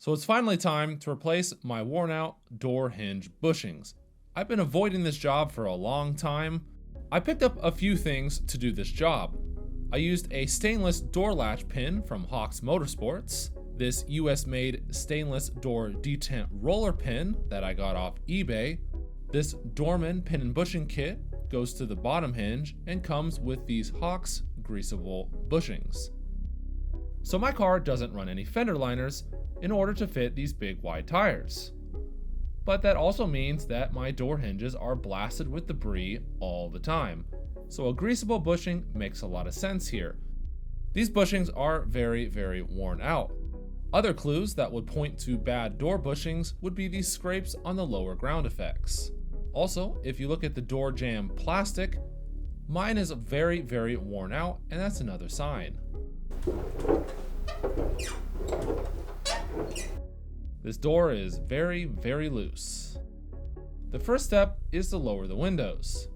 So it's finally time to replace my worn out door hinge bushings. I've been avoiding this job for a long time. I picked up a few things to do this job. I used a stainless door latch pin from Hawks Motorsports, this US made stainless door detent roller pin that I got off eBay. This Dorman pin and bushing kit goes to the bottom hinge and comes with these Hawks greasable bushings. So my car doesn't run any fender liners in order to fit these big wide tires. But that also means that my door hinges are blasted with debris all the time. So a greasable bushing makes a lot of sense here. These bushings are very, very worn out. Other clues that would point to bad door bushings would be these scrapes on the lower ground effects. Also, if you look at the door jamb plastic, mine is very, very worn out, and that's another sign. This door is very, very loose. The first step is to lower the windows.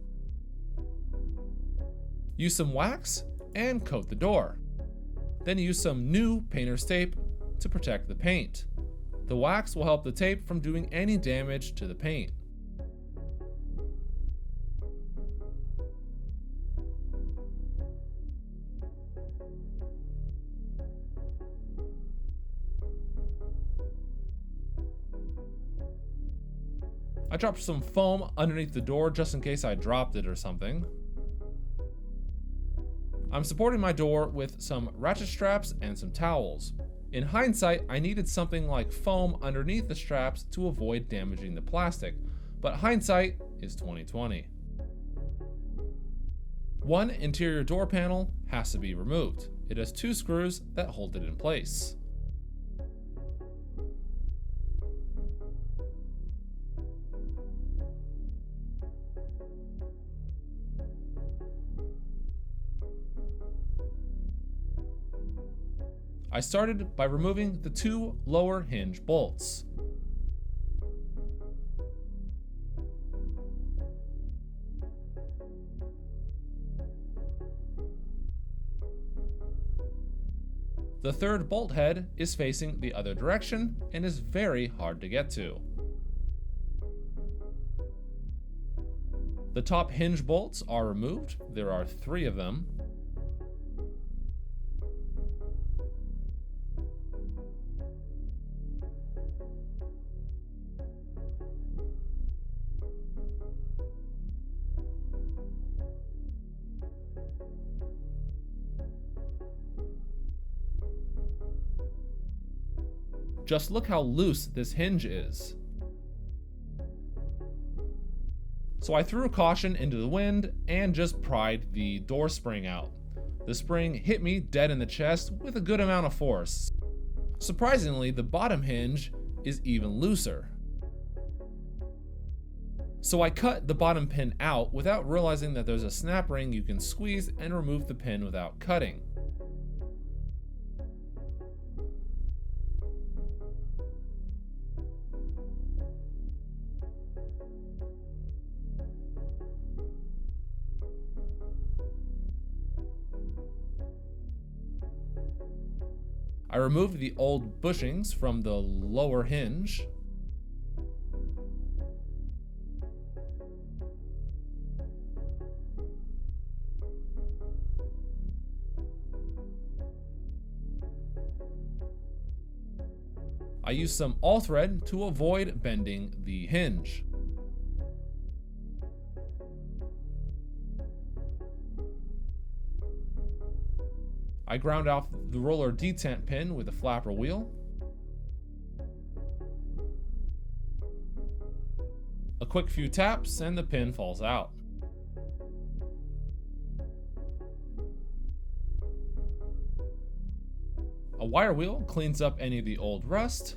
Use some wax and coat the door. Then use some new painter's tape to protect the paint. The wax will help the tape from doing any damage to the paint. I dropped some foam underneath the door just in case I dropped it or something. I'm supporting my door with some ratchet straps and some towels. In hindsight, I needed something like foam underneath the straps to avoid damaging the plastic, but hindsight is 2020. One interior door panel has to be removed. It has two screws that hold it in place. I started by removing the two lower hinge bolts. The third bolt head is facing the other direction and is very hard to get to. The top hinge bolts are removed. There are 3 of them. Just look how loose this hinge is. So I threw caution into the wind and just pried the door spring out. The spring hit me dead in the chest with a good amount of force. Surprisingly, the bottom hinge is even looser. So I cut the bottom pin out without realizing that there's a snap ring you can squeeze and remove the pin without cutting. I removed the old bushings from the lower hinge. I used some all thread to avoid bending the hinge. I ground off the roller detent pin with a flapper wheel. A quick few taps and the pin falls out. A wire wheel cleans up any of the old rust.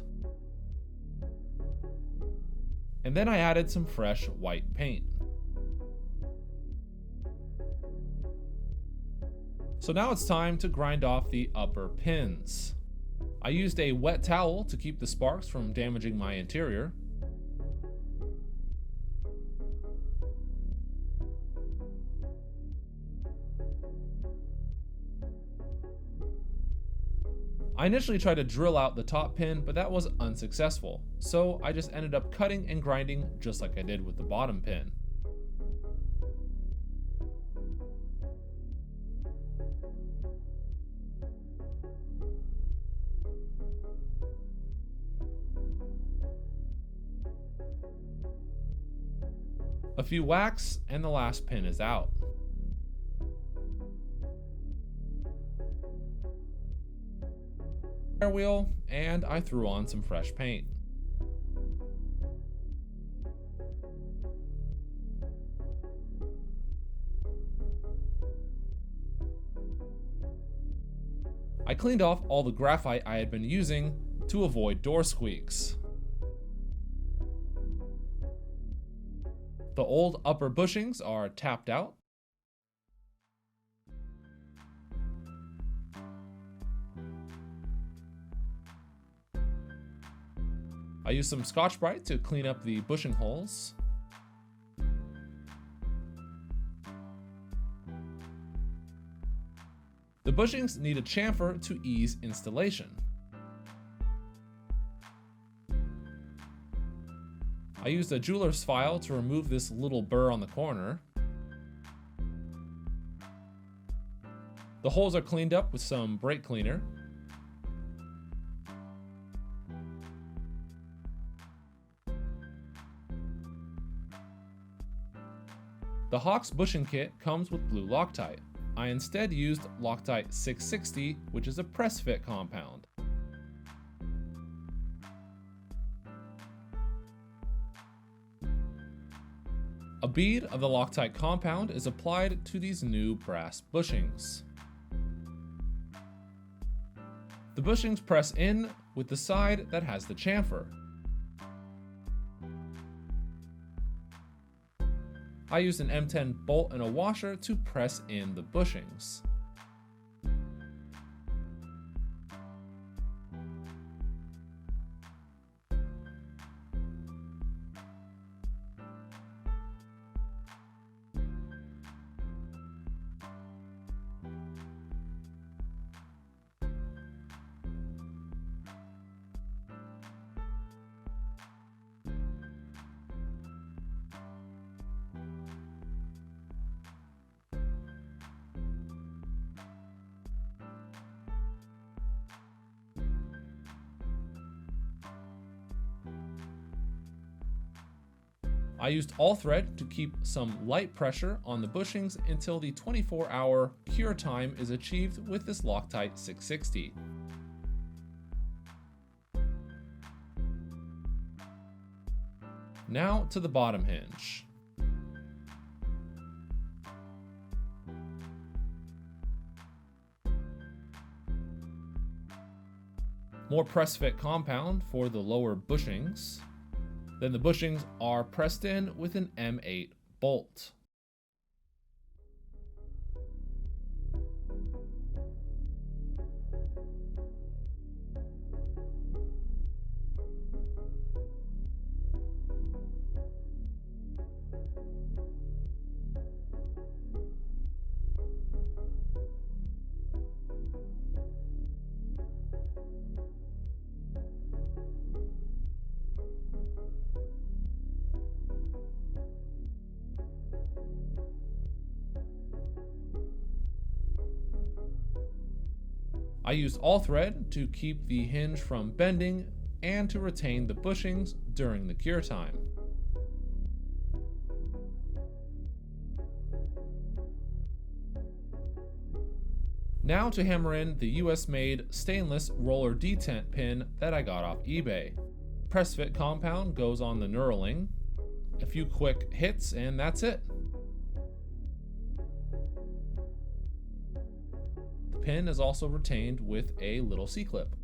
And then I added some fresh white paint. So now it's time to grind off the upper pins. I used a wet towel to keep the sparks from damaging my interior. I initially tried to drill out the top pin, but that was unsuccessful, so I just ended up cutting and grinding just like I did with the bottom pin. A few whacks and the last pin is out. Wheel, and I threw on some fresh paint. I cleaned off all the graphite I had been using to avoid door squeaks. The old upper bushings are tapped out. I used some Scotch-Brite to clean up the bushing holes. The bushings need a chamfer to ease installation. I used a jeweler's file to remove this little burr on the corner. The holes are cleaned up with some brake cleaner. The Hawk's bushing kit comes with blue Loctite. I instead used Loctite 660, which is a press fit compound. A bead of the Loctite compound is applied to these new brass bushings. The bushings press in with the side that has the chamfer. I used an M10 bolt and a washer to press in the bushings. I used all thread to keep some light pressure on the bushings until the 24-hour cure time is achieved with this Loctite 660. Now to the bottom hinge. More press fit compound for the lower bushings. Then the bushings are pressed in with an M8 bolt. I used all thread to keep the hinge from bending and to retain the bushings during the cure time. Now to hammer in the US-made stainless roller detent pin that I got off eBay. Press fit compound goes on the knurling. A few quick hits and that's it. Pin is also retained with a little C-clip.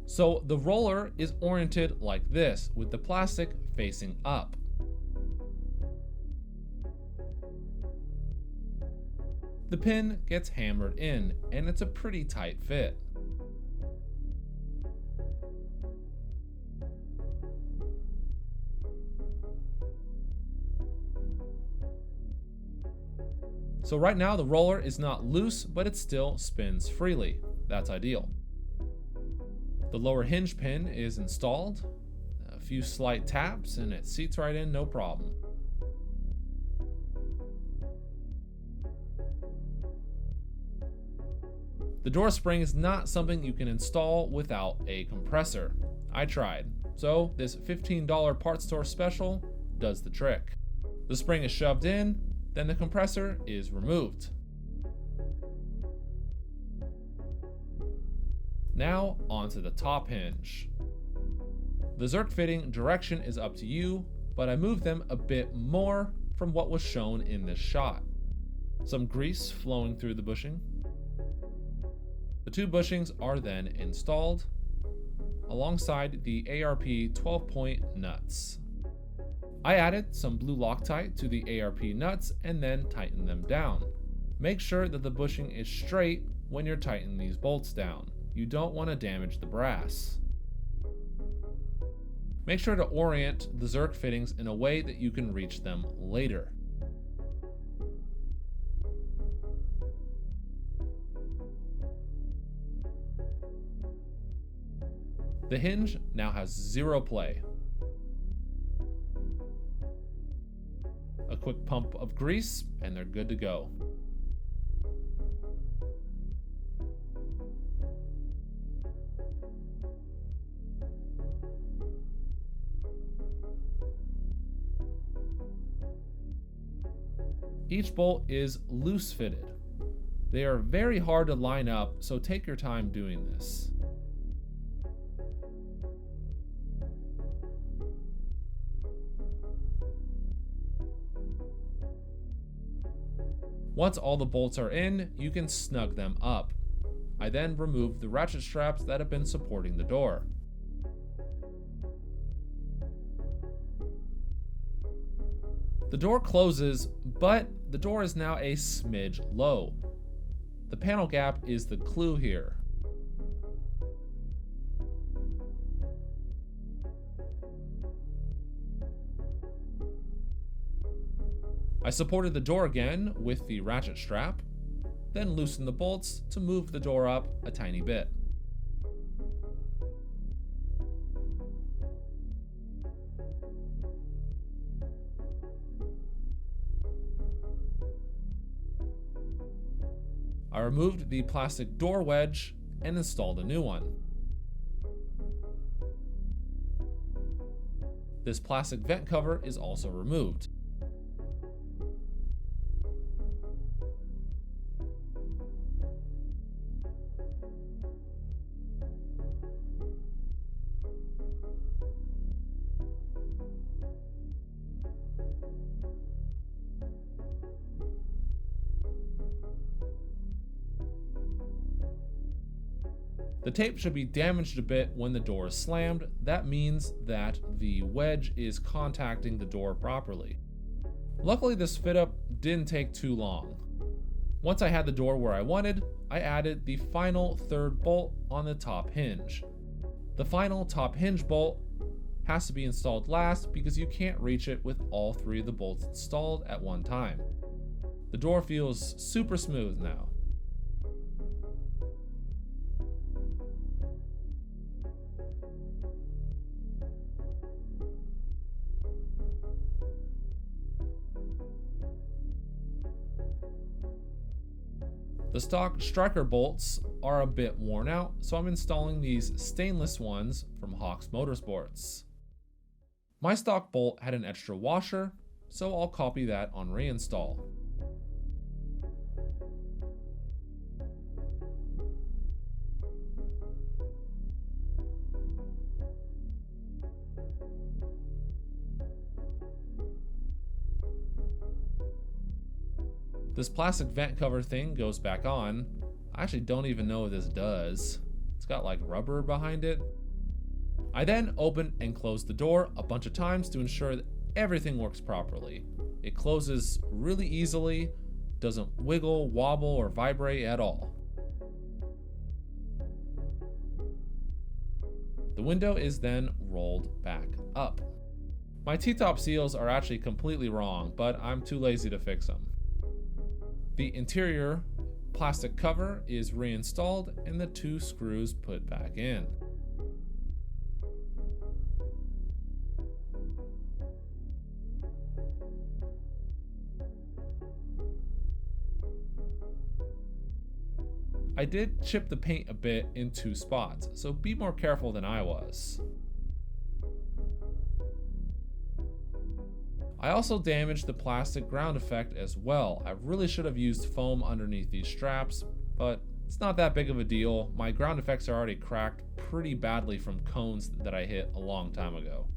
So the roller is oriented like this, with the plastic facing up. The pin gets hammered in, and it's a pretty tight fit. So right now the roller is not loose, but it still spins freely. That's ideal. The lower hinge pin is installed. A few slight taps and it seats right in, no problem. The door spring is not something you can install without a compressor. I tried, so this $15 parts store special does the trick. The spring is shoved in, then the compressor is removed. Now onto the top hinge. The Zerk fitting direction is up to you, but I moved them a bit more from what was shown in this shot. Some grease flowing through the bushing. The two bushings are then installed alongside the ARP 12-point nuts. I added some blue Loctite to the ARP nuts and then tightened them down. Make sure that the bushing is straight when you're tightening these bolts down. You don't want to damage the brass. Make sure to orient the Zerk fittings in a way that you can reach them later. The hinge now has zero play. A quick pump of grease and they're good to go. Each bolt is loose fitted. They are very hard to line up, so take your time doing this. Once all the bolts are in, you can snug them up. I then remove the ratchet straps that have been supporting the door. The door closes, but the door is now a smidge low. The panel gap is the clue here. I supported the door again with the ratchet strap, then loosened the bolts to move the door up a tiny bit. I removed the plastic door wedge and installed a new one. This plastic vent cover is also removed. The tape should be damaged a bit when the door is slammed. That means that the wedge is contacting the door properly. Luckily, this fit up didn't take too long. Once I had the door where I wanted, I added the final third bolt on the top hinge. The final top hinge bolt has to be installed last because you can't reach it with all three of the bolts installed at one time. The door feels super smooth now. The stock striker bolts are a bit worn out, so I'm installing these stainless ones from Hawks Motorsports. My stock bolt had an extra washer, so I'll copy that on reinstall. This plastic vent cover thing goes back on. I actually don't even know what this does. It's got like rubber behind it. I then open and close the door a bunch of times to ensure that everything works properly. It closes really easily, doesn't wiggle, wobble, or vibrate at all. The window is then rolled back up. My T-top seals are actually completely wrong, but I'm too lazy to fix them. The interior plastic cover is reinstalled and the 2 screws put back in. I did chip the paint a bit in 2 spots, so be more careful than I was. I also damaged the plastic ground effect as well. I really should have used foam underneath these straps, but it's not that big of a deal. My ground effects are already cracked pretty badly from cones that I hit a long time ago.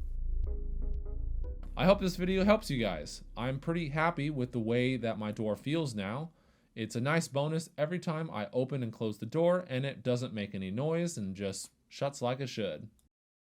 I hope this video helps you guys. I'm pretty happy with the way that my door feels now. It's a nice bonus every time I open and close the door, and it doesn't make any noise and just shuts like it should.